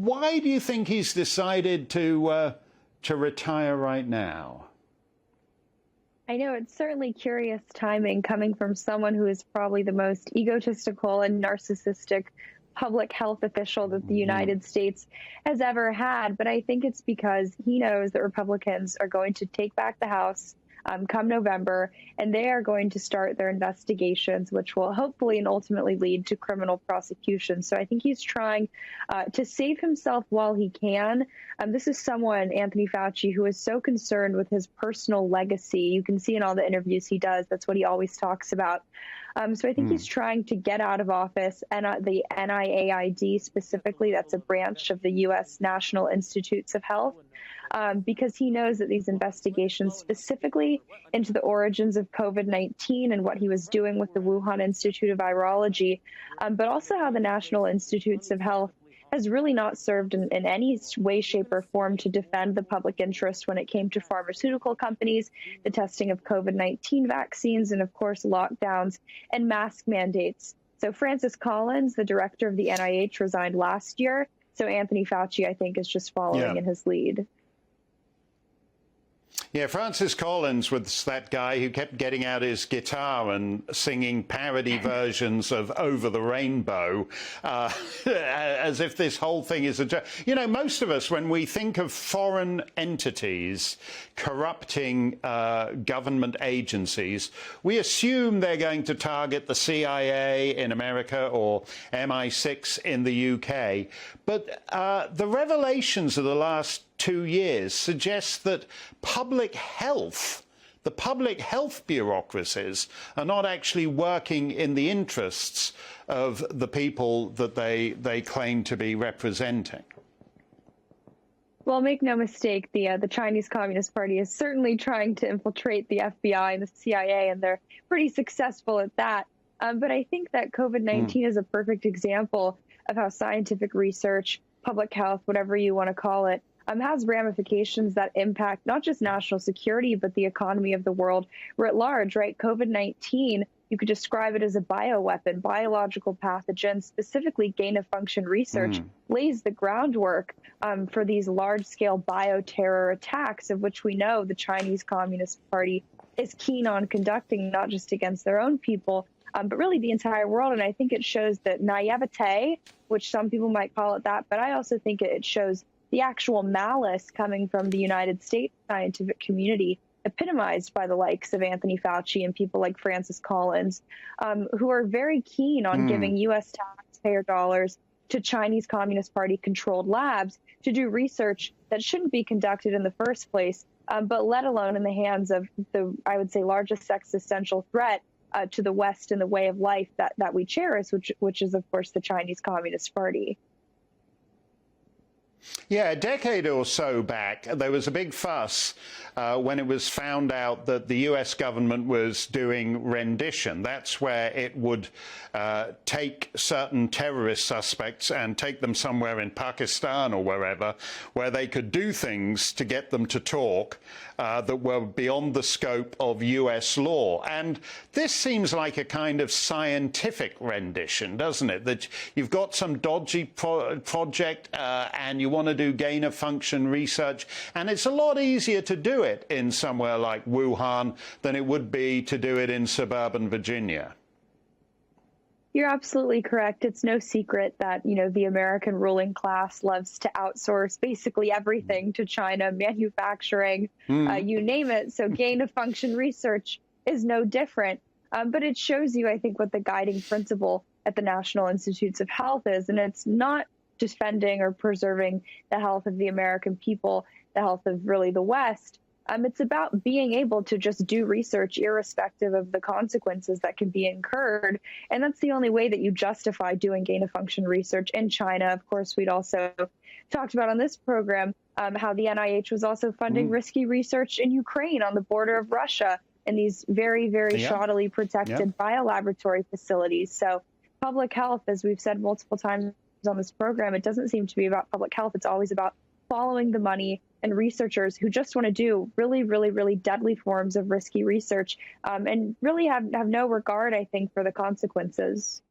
Why do you think he's decided to retire right now? I know it's certainly curious timing coming from someone who is probably the most egotistical and narcissistic public health official that the United States has ever had. But I think it's because he knows that Republicans are going to take back the House come November, and they are going to start their investigations, which will hopefully and ultimately lead to criminal prosecution. So I think he's trying to save himself while he can. This is someone, Anthony Fauci, who is so concerned with his personal legacy. You can see in all the interviews he does, that's what he always talks about. So I think he's trying to get out of office, and the NIAID specifically, that's a branch of the U.S. National Institutes of Health, because he knows that these investigations specifically into the origins of COVID-19 and what he was doing with the Wuhan Institute of Virology, but also how the National Institutes of Health has really not served in any way, shape, or form to defend the public interest when it came to pharmaceutical companies, the testing of COVID-19 vaccines, and of course, lockdowns and mask mandates. So Francis Collins, the director of the NIH, resigned last year. So Anthony Fauci, I think, is just following in his lead. Yeah, Francis Collins was that guy who kept getting out his guitar and singing parody versions of Over the Rainbow, as if this whole thing is a joke. You know, most of us, when we think of foreign entities corrupting government agencies, we assume they're going to target the CIA in America or MI6 in the UK. But the revelations of the last 2 years suggests that the public health bureaucracies are not actually working in the interests of the people that they claim to be representing. Well, make no mistake, the Chinese Communist Party is certainly trying to infiltrate the FBI and the CIA, and they're pretty successful at that. But I think that COVID-19 is a perfect example of how scientific research, public health, whatever you want to call it, has ramifications that impact not just national security, but the economy of the world writ large, right? COVID-19, you could describe it as a bioweapon, biological pathogen, specifically gain-of-function research, lays the groundwork for these large-scale bioterror attacks, of which we know the Chinese Communist Party is keen on conducting, not just against their own people, but really the entire world. And I think it shows that naivete, which some people might call it that, but I also think it shows the actual malice coming from the United States scientific community, epitomized by the likes of Anthony Fauci and people like Francis Collins, who are very keen on giving U.S. taxpayer dollars to Chinese Communist Party-controlled labs to do research that shouldn't be conducted in the first place, but let alone in the hands of the, I would say, largest existential threat to the West and the way of life that we cherish, which is, of course, the Chinese Communist Party. Yeah, a decade or so back, there was a big fuss when it was found out that the US government was doing rendition. That's where it would take certain terrorist suspects and take them somewhere in Pakistan or wherever, where they could do things to get them to talk that were beyond the scope of US law. And this seems like a kind of scientific rendition, doesn't it? That you've got some dodgy project and you want to do gain-of-function research, and it's a lot easier to do it in somewhere like Wuhan than it would be to do it in suburban Virginia. You're absolutely correct. It's no secret that, you know, the American ruling class loves to outsource basically everything to China, manufacturing, you name it. So gain-of-function research is no different. But it shows you, I think, what the guiding principle at the National Institutes of Health is. And it's not defending or preserving the health of the American people, the health of really the West. It's about being able to just do research irrespective of the consequences that can be incurred. And that's the only way that you justify doing gain-of-function research in China. Of course, we'd also talked about on this program how the NIH was also funding risky research in Ukraine on the border of Russia in these very, very shoddily protected biolaboratory facilities. So public health, as we've said multiple times on this program, it doesn't seem to be about public health. It's always about following the money and researchers who just want to do really, really, really deadly forms of risky research and really have no regard, I think, for the consequences.